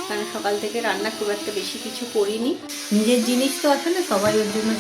কারণ সকাল থেকে রান্না খুব একটা বেশি কিছু করিনি। নিজের জিনিস তো আসলে সবাই ওর জন্য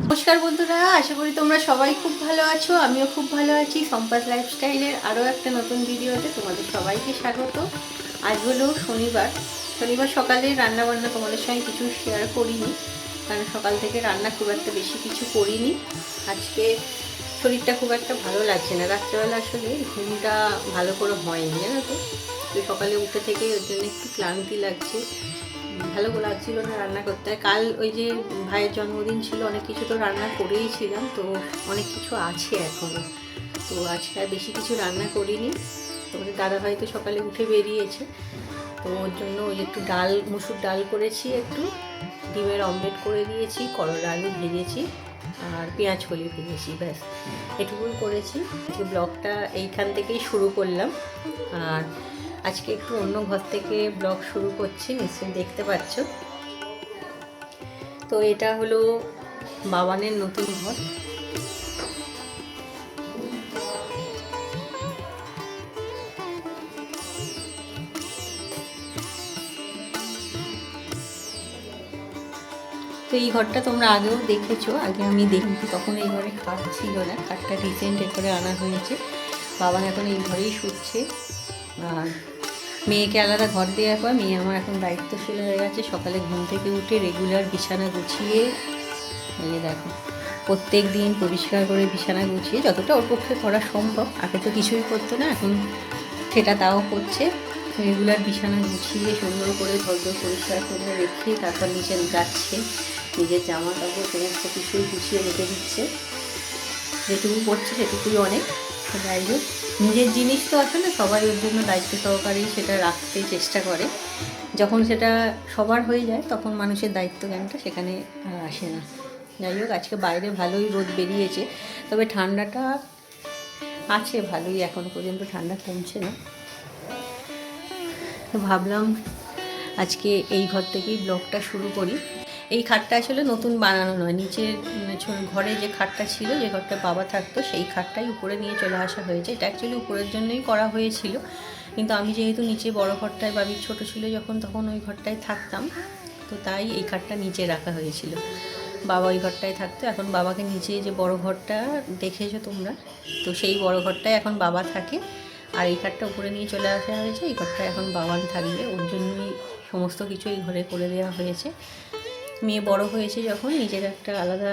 নমস্কার বন্ধুরা, আশা করি তোমরা সবাই খুব ভালো আছো। আমিও খুব ভালো আছি। সম্পাস লাইফস্টাইলের আরও একটা নতুন ভিডিওতে তোমাদের সবাইকে স্বাগত। আজ হলো শনিবার সকালে রান্নাবান্না তোমাদের সঙ্গে কিছু শেয়ার করিনি, কারণ সকাল থেকে রান্না খুব একটা বেশি কিছু করিনি। আজকে শরীরটা খুব একটা ভালো লাগছে না, রাত্রেবেলা আসলে ঘুমটা ভালো করে হয়নি, জানো তো। সকালে উঠে থেকে ওর জন্য একটু ক্লান্তি লাগছে, ভালো লাগছিল না রান্না করতে। কাল ওই যে ভাইয়ের জন্মদিন ছিল, অনেক কিছু তো রান্না করেই ছিলাম, তো অনেক কিছু আছে এখনও। তো আজকে আর বেশি কিছু রান্না করিনি। তোমাদের দাদা ভাই তো সকালে উঠে বেরিয়েছে, তো ওর জন্য ওই একটু ডাল, মুসুর ডাল করেছি, একটু ডিমের অমলেট করে দিয়েছি, করলা আলু ভেজেছি আর পেঁয়াজ কলি ভেজেছি, ব্যাস এটুকুই করেছি। ব্লগটা এইখান থেকেই শুরু করলাম। আর আজকে একটু অন্য ঘর থেকে ব্লগ শুরু করছি, নিশ্চয়ই দেখতে পাচ্ছ। তো এটা হলো বাবানের নতুন ঘর। তো এই ঘরটা তোমরা আগেও দেখেছো, আগে আমি দেখি, তখন এই ঘরে খাট ছিল না, খাটটা রিসেন্ট এ করে আনা হয়েছে। বাবা এখন এই ঘরেই শুচ্ছে। আর মেয়েকে আলাদা ঘর দেওয়ার পর মেয়ে আমার এখন দায়িত্বশীল হয়ে গেছে। সকালে ঘুম থেকে উঠে রেগুলার বিছানা গুছিয়ে, এই দেখো প্রত্যেক দিন পরিষ্কার করে বিছানা গুছিয়ে, যতটা ওর পক্ষে করা সম্ভব। আগে তো কিছুই করতো না, এখন সেটা তাও করছে। রেগুলার বিছানা গুছিয়ে সুন্দর করে ঘর পরিষ্কার করে রেখে তারপর নিচে যাচ্ছে, নিজের জামা কাপড় সমস্ত কিছুই গুছিয়ে রেখে দিচ্ছে। যেটুকু করছে সেটুকুই অনেক। যাই হোক, নিজের জিনিস তো আসলে সবাই ওর জন্য দায়িত্ব সহকারেই সেটা রাখতে চেষ্টা করে। যখন সেটা সবার হয়ে যায় তখন মানুষের দায়িত্ব জ্ঞানটা সেখানে আসে না। যাই হোক, আজকে বাইরে ভালোই রোদ বেরিয়েছে, তবে ঠান্ডাটা আছে ভালোই, এখনও পর্যন্ত ঠান্ডা কমছে না। তো ভাবলাম আজকে এই ঘর থেকেই ব্লগটা শুরু করি। এই খাটটা আসলে নতুন বানানো নয়, নিচের ঘরে যে খাটটা ছিল, যে ঘরটা বাবা থাকতো, সেই খাটটাই উপরে নিয়ে চলে আসা হয়েছে। এটা অ্যাকচুয়ালি উপরের জন্যই করা হয়েছিল, কিন্তু আমি যেহেতু নিচে বড় ঘরটায়, বাবির ছোটো ছিল যখন, তখন ওই ঘরটায় থাকতাম, তো তাই এই খাটটা নিচে রাখা হয়েছিল। বাবা ওই ঘরটায় থাকতো, এখন বাবাকে নিচে যে বড় ঘরটা দেখেছো তোমরা, তো সেই বড় ঘরটায় এখন বাবা থাকে। আর এই ঘরটা উপরে নিয়ে চলে আসা হয়েছে, এই ঘরটা এখন বাবান থাকবে, ওর জন্যই সমস্ত কিছু এই ঘরে করে দেওয়া হয়েছে। মেয়ে বড় হয়েছে যখন, নিজের একটা আলাদা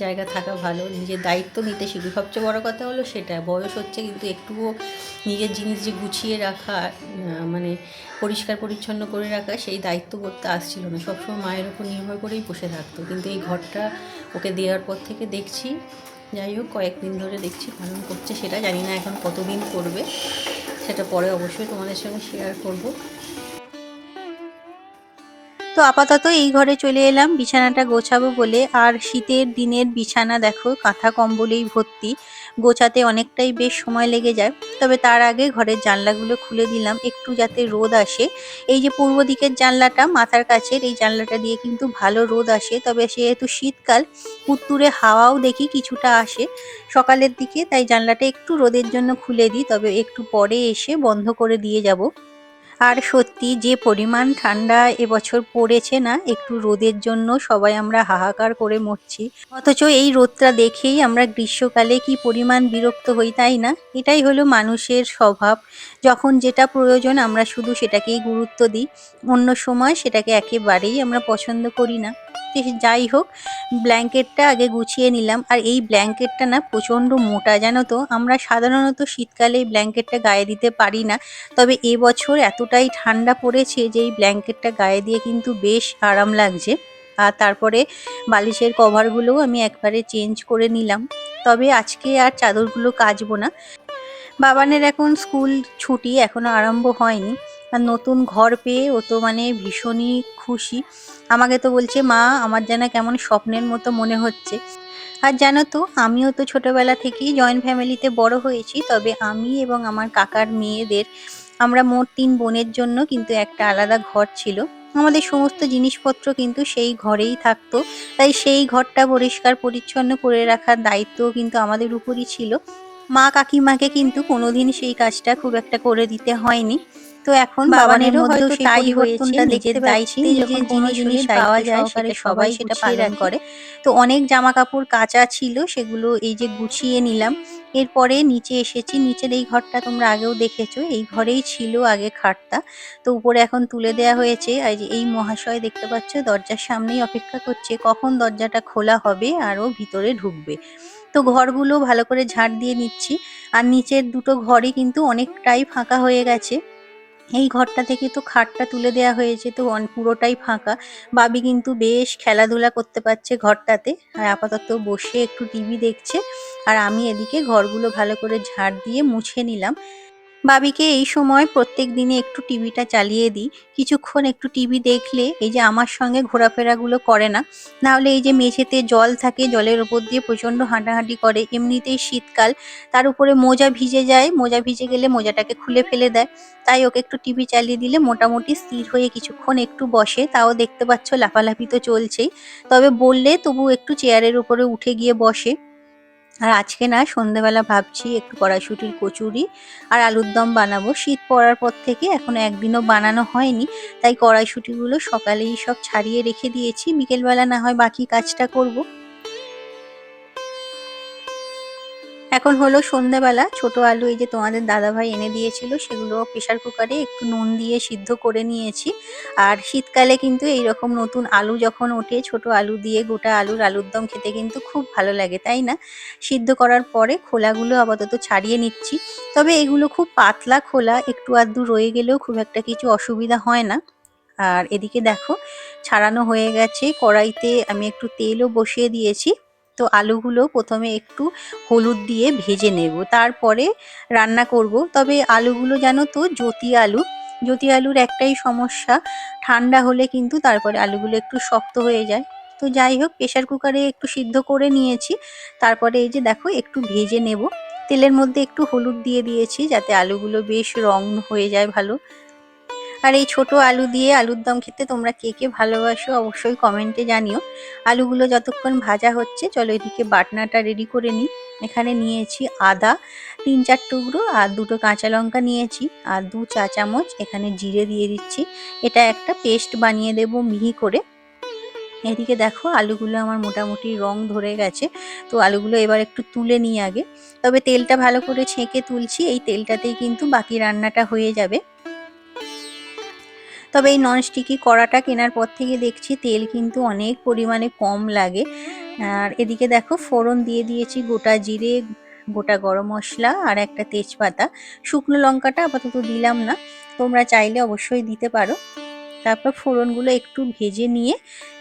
জায়গা থাকা ভালো, নিজের দায়িত্ব নিতে শিখবে। সবচেয়ে বড় কথা হলো সেটা, বয়স হচ্ছে কিন্তু একটুও নিজের জিনিস যে গুছিয়ে রাখা, মানে পরিষ্কার পরিচ্ছন্ন করে রাখা, সেই দায়িত্ব করতে আসছিল না। সবসময় মায়ের উপর নির্ভর করেই বসে থাকতো, কিন্তু এই ঘরটা ওকে দেওয়ার পর থেকে দেখছি, যাই হোক কয়েকদিন ধরে দেখছি পালন করছে। সেটা জানি না এখন কতদিন করবে, সেটা পরে অবশ্যই তোমাদের সঙ্গে শেয়ার করব। তো আপাতত এই ঘরে চলে এলাম বিছানাটা গোছাবো বলে। আর শীতের দিনের বিছানা দেখো, কাঁথা কম্বলেই ভর্তি, গোছাতে অনেকটাই বেশ সময় লেগে যায়। তবে তার আগে ঘরের জানলাগুলো খুলে দিলাম একটু, যাতে রোদ আসে। এই যে পূর্ব দিকের জানলাটা, মাথার কাছের এই জানলাটা দিয়ে কিন্তু ভালো রোদ আসে, তবে যেহেতু শীতকাল, উত্তুরে হাওয়াও দেখি কিছুটা আসে সকালের দিকে, তাই জানলাটা একটু রোদের জন্য খুলে দিই, তবে একটু পরে এসে বন্ধ করে দিয়ে যাব। আর সত্যি যে পরিমাণ ঠান্ডা এবছর পড়েছে না, একটু রোদের জন্য সবাই আমরা হাহাকার করে মরছি। অথচ এই রোদটা দেখেই আমরা গ্রীষ্মকালে কি পরিমাণ বিরক্ত হই, তাই না? এটাই হলো মানুষের স্বভাব। যখন যেটা প্রয়োজন আমরা শুধু সেটাকেই গুরুত্ব দিই, অন্য সময় সেটাকে একেবারেই আমরা পছন্দ করি না। যাই হোক, ব্ল্যাঙ্কেটটা আগে গুছিয়ে নিলাম। আর এই ব্ল্যাঙ্কেটটা না প্রচণ্ড মোটা, জানো তো। আমরা সাধারণত শীতকালে এই ব্ল্যাঙ্কেটটা গায়ে দিতে পারি না, তবে এবছর এতটাই ঠান্ডা পড়েছে যে এই ব্ল্যাঙ্কেটটা গায়ে দিয়ে কিন্তু বেশ আরাম লাগছে। আর তারপরে বালিশের কভারগুলোও আমি একবারে চেঞ্জ করে নিলাম। তবে আজকে আর চাদরগুলো কাচবো না। বাবানের এখন স্কুল ছুটি, এখনো আরম্ভ হয়নি। আর নতুন ঘর পেয়ে ও তো মানে ভীষণই খুশি। আমাকে তো বলছে, মা আমার যেন কেমন স্বপ্নের মতো মনে হচ্ছে। আর জানো তো, আমিও তো ছোটবেলা থেকেই জয়েন্ট ফ্যামিলিতে বড় হয়েছি, তবে আমি এবং আমার কাকার মেয়েদের, আমরা মোট ৩ বোনের জন্য কিন্তু একটা আলাদা ঘর ছিল। আমাদের সমস্ত জিনিসপত্র কিন্তু সেই ঘরেই থাকতো। তাই সেই ঘরটা পরিষ্কার পরিচ্ছন্ন করে রাখার দায়িত্বও কিন্তু আমাদের উপরই ছিল। মা কাকিমাকে কিন্তু কোনোদিন সেই কাজটা খুব একটা করে দিতে হয়নি। তো এখন বাবানের মধ্যেও সেই পরিবর্তনটা দেখতে পাচ্ছি। নিজের কোনো জিনিস পাওয়া যায় সেটা সবাই সেটা পালন করে। তো অনেক জামা কাপড় কাচা ছিল, সেগুলো এই যে গুছিয়ে নিলাম। এরপরে নিচে এসেছি। নিচের এই ঘরটা তোমরা আগেও দেখেছো, এই ঘরেই ছিল আগে খাটটা। তো উপরে এখন তুলে দেওয়া হয়েছে। আর যে এই মহাশয় দেখতে পাচ্ছ দরজার সামনেই অপেক্ষা করছে কখন দরজাটা খোলা হবে আর ও ভিতরে ঢুকবে। তো ঘরগুলো ভালো করে ঝাড় দিয়ে নিচ্ছি। আর নিচের দুটো ঘরই কিন্তু অনেকটাই ফাঁকা হয়ে গেছে। এই ঘরটা থেকে তো খাটটা তুলে দেওয়া হয়েছে, তো পুরোটাই ফাঁকা। বাবি কিন্তু বেশ খেলাধুলা করতে পারছে ঘরটাতে, আর আপাতত বসে একটু টিভি দেখছে। আর আমি এদিকে ঘরগুলো ভালো করে ঝাড় দিয়ে মুছে নিলাম। বাবিকে এই সময় প্রত্যেক দিনে একটু টিভিটা চালিয়ে দিই। কিছুক্ষণ একটু টিভি দেখলে এই যে আমার সঙ্গে ঘোরাফেরাগুলো করে না। না হলে এই যে মেঝেতে জল থাকে, জলের ওপর দিয়ে প্রচণ্ড হাঁটাহাঁটি করে। এমনিতেই শীতকাল, তার উপরে মোজা ভিজে যায়, মোজা ভিজে গেলে মোজাটাকে খুলে ফেলে দেয়। তাই ওকে একটু টিভি চালিয়ে দিলে মোটামুটি স্থির হয়ে কিছুক্ষণ একটু বসে। তাও দেখতে পাচ্ছ লাফালাফি তো চলছেই, তবে বললে তবু একটু চেয়ারের উপরে উঠে গিয়ে বসে। আর আজকে না সন্ধ্যেবেলা ভাবছি একটু কড়াইশুঁটির কচুরি আর আলুর দম বানাবো। শীত পড়ার পর থেকে এখনো একদিনও বানানো হয়নি, তাই কড়াইশুঁটিগুলো সকালেই সব ছাড়িয়ে রেখে দিয়েছি, বিকেলবেলা না হয় বাকি কাজটা করব। এখন হলো সন্ধ্যাবেলা। ছোট আলু এই যে তোমাদের দাদাভাই এনে দিয়েছিল, সেগুলো প্রেসার কুকারে একটু নুন দিয়ে সিদ্ধ করে নিয়েছি। আর শীতকালে কিন্তু এইরকম নতুন আলু যখন ওঠে, ছোট আলু দিয়ে গোটা আলুর আলুর দম খেতে কিন্তু খুব ভালো লাগে, তাই না? সিদ্ধ করার পরে খোলাগুলো আপাতত ছাড়িয়ে নিচ্ছি। তবে এগুলো খুব পাতলা খোলা, একটু আধটু রয়ে গেলেও খুব একটা কিছু অসুবিধা হয় না। আর এদিকে দেখো ছাড়ানো হয়ে গেছে। কড়াইতে আমি একটু তেলও বসিয়ে দিয়েছি। তো আলুগুলো প্রথমে একটু হলুদ দিয়ে ভেজে নেব, তারপরে রান্না করব। তবে আলুগুলো জানো তো জ্যোতি আলু। জ্যোতি আলুর একটাই সমস্যা, ঠান্ডা হলে কিন্তু তারপরে আলুগুলো একটু শক্ত হয়ে যায়। তো যাই হোক, প্রেসার কুকারে একটু সিদ্ধ করে নিয়েছি। তারপরে এই যে দেখো একটু ভেজে নেব। তেলের মধ্যে একটু হলুদ দিয়ে দিয়েছি যাতে আলুগুলো বেশ রং হয়ে যায় ভালো। আর এই ছোট আলু দিয়ে আলুর দম খেতে তোমরা কে কে ভালোবাসো অবশ্যই কমেন্টে জানিও। আলুগুলো যতক্ষণ ভাজা হচ্ছে, চলো এদিকে বাটনাটা রেডি করে নিই। এখানে নিয়েছি আদা ৩-৪ টুকরো, আর দুটো কাঁচা লঙ্কা নিয়েছি, আর ২ চা চামচ এখানে জিরে দিয়ে দিচ্ছি। এটা একটা পেস্ট বানিয়ে দেব মিহি করে। এদিকে দেখো আলুগুলো আমার মোটামুটি রং ধরে গেছে। তো আলুগুলো এবার একটু তুলে নিই আগে। তবে তেলটা ভালো করে ছেঁকে তুলছি, এই তেলটাতেই কিন্তু বাকি রান্নাটা হয়ে যাবে। তবে এই ননস্টিকি কড়াটা কেনার পর থেকে দেখছি তেল কিন্তু অনেক পরিমাণে কম লাগে। আর এদিকে দেখো ফোড়ন দিয়ে দিয়েছি গোটা জিরে, গোটা গরম মশলা আর একটা তেজপাতা। শুকনো লঙ্কাটা আপাতত দিলাম না, তোমরা চাইলে অবশ্যই দিতে পারো। তারপর ফোড়নগুলো একটু ভেজে নিয়ে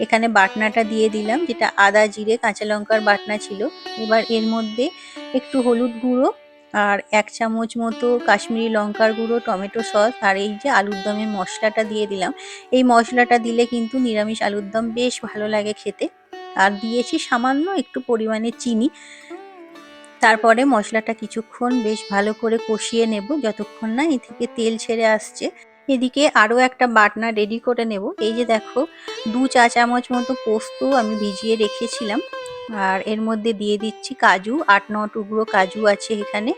এখানে বাটনাটা দিয়ে দিলাম, যেটা আদা জিরে কাঁচা লঙ্কার বাটনা ছিল। এবার এর মধ্যে একটু হলুদ গুঁড়ো আর ১ চামচ মতো কাশ্মীরি লঙ্কার গুঁড়ো, টমেটো সস আর এই যে আলুর দমের মশলাটা দিয়ে দিলাম। এই মশলাটা দিলে কিন্তু নিরামিষ আলুর দম বেশ ভালো লাগে খেতে। আর দিয়েছি সামান্য একটু পরিমাণে চিনি। তারপরে মশলাটা কিছুক্ষণ বেশ ভালো করে কষিয়ে নেব, যতক্ষণ না এ থেকে তেল ছেড়ে আসছে। এদিকে আরও একটা বাটনা রেডি করে নেব। এই যে দেখো ২ চা চামচ মতো পোস্ত আমি ভিজিয়ে রেখেছিলাম। আর এর মধ্যে দিয়ে দিচ্ছি কাজু, ৮-৯ টুকরো কাজু আছে এখানে,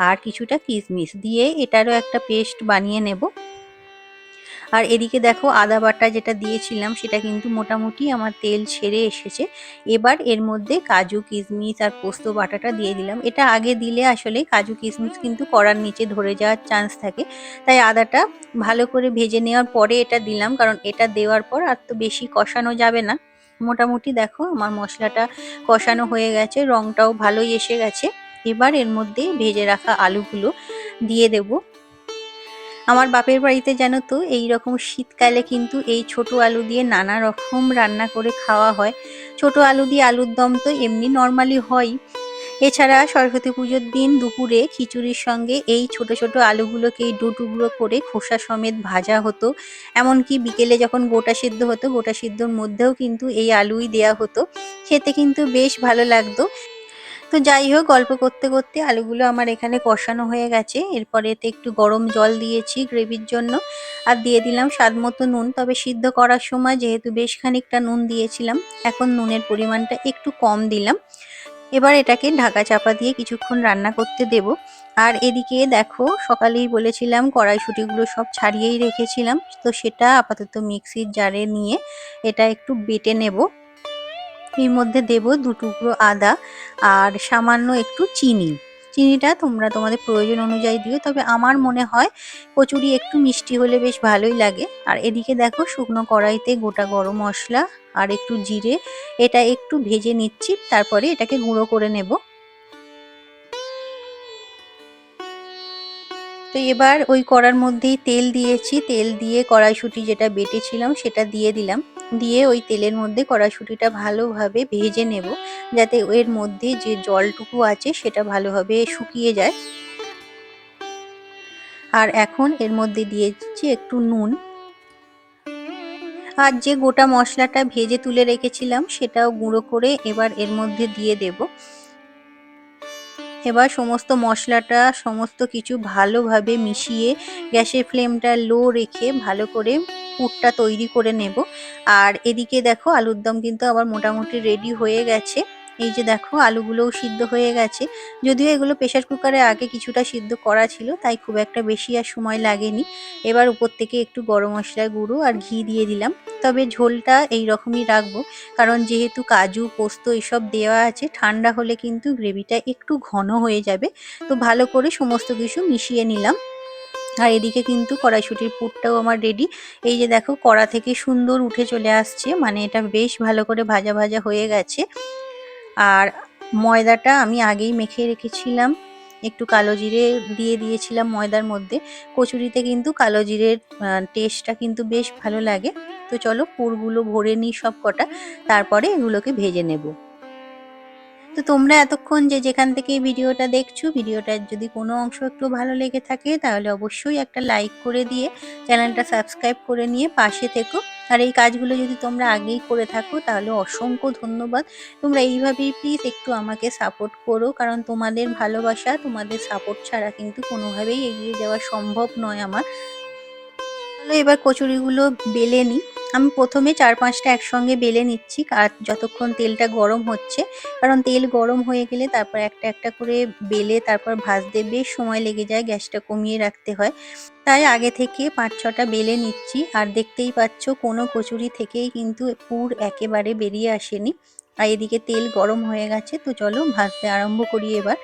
আর কিছুটা কিশমিশ দিয়ে এটারও একটা পেস্ট বানিয়ে নেব। আর এদিকে দেখো আদা বাটা যেটা দিয়েছিলাম সেটা কিন্তু মোটামুটি আমার তেল ছেড়ে এসেছে। এবার এর মধ্যে কাজু কিশমিশ আর পোস্ত বাটাটা দিয়ে দিলাম। এটা আগে দিলে আসলে কাজু কিশমিশ কিন্তু কড়ার নিচে ধরে যাওয়ার চান্স থাকে, তাই আদাটা ভালো করে ভেজে নেওয়ার পরে এটা দিলাম, কারণ এটা দেওয়ার পর আর তো বেশি কষানো যাবে না। মোটামুটি দেখো আমার মশলাটা কষানো হয়ে গেছে, রংটাও ভালোই এসে গেছে। এবার এর মধ্যে ভেজে রাখা আলুগুলো দিয়ে দেবো। আমার বাপের বাড়িতে জানো তো এইরকম শীতকালে কিন্তু এই ছোট আলু দিয়ে নানা রকম রান্না করে খাওয়া হয়। ছোট আলু দিয়ে আলুর দম তো এমনি নর্মালি হয়। এছাড়া সরস্বতী পুজোর দিন দুপুরে খিচুড়ির সঙ্গে এই ছোট ছোট আলুগুলোকে এই দু টুকরো করে খোসা সমেত ভাজা হতো। এমনকি বিকেলে যখন গোটা সিদ্ধ হতো, গোটা সিদ্ধর মধ্যেও কিন্তু এই আলুই দেয়া হতো। খেতে কিন্তু বেশ ভালো লাগতো। তো যাই হোক, গল্প করতে করতে আলুগুলো আমার এখানে কষানো হয়ে গেছে। এরপরে এতে একটু গরম জল দিয়েছি গ্রেভির জন্য, আর দিয়ে দিলাম স্বাদ মতো নুন। তবে সিদ্ধ করার সময় যেহেতু বেশ খানিকটা নুন দিয়েছিলাম, এখন নুনের পরিমাণটা একটু কম দিলাম। এবার এটাকে ঢাকা চাপা দিয়ে কিছুক্ষণ রান্না করতে দেব। আর এদিকে দেখো, সকালেই বলেছিলাম কড়াইশুঁটিগুলো সব ছাড়িয়েই রেখেছিলাম, তো সেটা আপাতত মিক্সির জারে নিয়ে এটা একটু বেটে নেব। এর মধ্যে দেব 2 টুকরো আদা আর সামান্য একটু চিনি। চিনিটা তোমরা তোমাদের প্রয়োজন অনুযায়ী দিও, তবে আমার মনে হয় কচুরি একটু মিষ্টি হলে বেশ ভালোই লাগে। আর এদিকে দেখো, শুকনো কড়াইতে গোটা গরম মশলা আর একটু জিরে এটা একটু ভেজে নিচ্ছি, তারপরে এটাকে গুঁড়ো করে নেব। তো এবার ওই কড়ার মধ্যেই তেল দিয়েছি, তেল দিয়ে কড়াইশুঁটি যেটা বেটেছিলাম সেটা দিয়ে দিলাম। দিয়ে ওই তেলের মধ্যে কড়াইশুঁটিটা ভালোভাবে ভেজে নেব, যাতে এর মধ্যে যে জলটুকু আছে সেটা ভালোভাবে শুকিয়ে যায়। আর এখন এর মধ্যে দিয়ে দিচ্ছি একটু নুন, আর যে গোটা মশলাটা ভেজে তুলে রেখেছিলাম সেটাও গুঁড়ো করে এবার এর মধ্যে দিয়ে দেব। এবার সমস্ত মশলাটা সমস্ত কিছু ভালোভাবে মিশিয়ে গ্যাসের ফ্লেমটা লো রেখে ভালো করে পুরটা তৈরি করে নেব। আর এদিকে দেখো, আলুর দম কিন্তু আবার মোটামুটি রেডি হয়ে গেছে। এই যে দেখো, আলুগুলোও সিদ্ধ হয়ে গেছে। যদিও এগুলো প্রেসার কুকারে আগে কিছুটা সিদ্ধ করা ছিল, তাই খুব একটা বেশি আর সময় লাগেনি। এবার উপর থেকে একটু গরম মশলার গুঁড়ো আর ঘি দিয়ে দিলাম। তবে ঝোলটা এই রকমই রাখবো, কারণ যেহেতু কাজু পোস্ত এসব দেওয়া আছে, ঠান্ডা হলে কিন্তু গ্রেভিটা একটু ঘন হয়ে যাবে। তো ভালো করে সমস্ত কিছু মিশিয়ে নিলাম। আর এদিকে কিন্তু কড়াইশুঁটির পুরটাও আমার রেডি। এই যে দেখো, কড়া থেকে সুন্দর উঠে চলে আসছে, মানে এটা বেশ ভালো করে ভাজা ভাজা হয়ে গেছে। আর ময়দাটা আমি আগেই মেখে রেখেছিলাম, একটু কালো জিরে দিয়ে দিয়েছিলাম ময়দার মধ্যে। কচুরিতে কিন্তু কালো জিরের টেস্টটা কিন্তু বেশ ভালো লাগে। তো চলো, পুরগুলো ভরে নিই সব কটা, তারপরে এগুলোকে ভেজে নেব। তো তোমরা এতক্ষণ যে যেখান থেকে এই ভিডিওটা দেখছো, ভিডিওটার যদি কোনো অংশ একটু ভালো লেগে থাকে তাহলে অবশ্যই একটা লাইক করে দিয়ে চ্যানেলটা সাবস্ক্রাইব করে নিয়ে পাশে থেকো। আর এই কাজগুলো যদি তোমরা আগেই করে থাকো তাহলে অসংখ্য ধন্যবাদ। তোমরা এইভাবেই প্লিজ একটু আমাকে সাপোর্ট করো, কারণ তোমাদের ভালোবাসা, তোমাদের সাপোর্ট ছাড়া কিন্তু কোনোভাবেই এগিয়ে যাওয়া সম্ভব নয় আমার। তাহলে এবার কচুরিগুলো বেলে নিই। আমি প্রথমে 4-5টা একসঙ্গে বেলে নিচ্ছি, আর যতক্ষণ তেলটা গরম হচ্ছে, কারণ তেল গরম হয়ে গেলে তারপর একটা একটা করে বেলে তারপর ভাজতে বেশ সময় লেগে যায়, গ্যাসটা কমিয়ে রাখতে হয়। তাই আগে থেকে 5-6টা বেলে নিচ্ছি। আর দেখতেই পাচ্ছ, কোনো কচুরি থেকেই কিন্তু পুর একেবারে বেরিয়ে আসেনি। আর এদিকে তেল গরম হয়ে গেছে, তো চলো ভাজতে আরম্ভ করি এবার।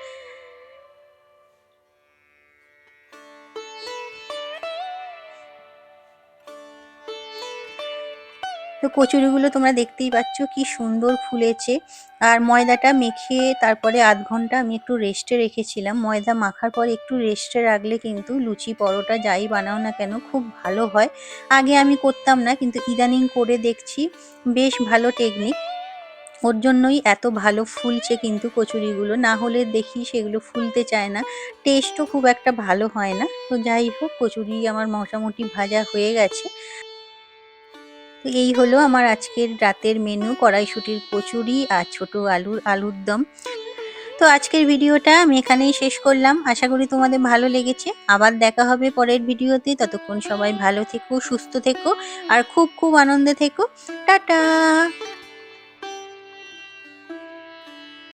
তো কচুরিগুলো তোমরা দেখতেই পাচ্ছ কি সুন্দর ফুলেছে। আর ময়দাটা মেখে তারপরে আধ ঘন্টা আমি একটু রেস্টে রেখেছিলাম। ময়দা মাখার পর একটু রেস্টে রাখলে কিন্তু লুচি পরোটা যাই বানাও না কেন খুব ভালো হয়। আগে আমি করতাম না, কিন্তু ইদানিং করে দেখছি বেশ ভালো টেকনিক। ওর জন্যই এত ভালো ফুলছে কিন্তু কচুরিগুলো, না হলে দেখি সেগুলো ফুলতে চায় না, টেস্টও খুব একটা ভালো হয় না। তো যাই হোক, কচুরি আমার মোটামুটি ভাজা হয়ে গেছে। তো এই হলো আমার আজকের রাতের মেনু, কড়াইশুঁটির কচুরি আর ছোট আলুর দম। তো আজকের ভিডিওটা আমি এখানেই শেষ করলাম। আশা করি তোমাদের ভালো লেগেছে। আবার দেখা হবে পরের ভিডিওতে। ততক্ষণ সবাই ভালো থেকো, সুস্থ থেকো আর খুব খুব আনন্দে থেকো। টাটা।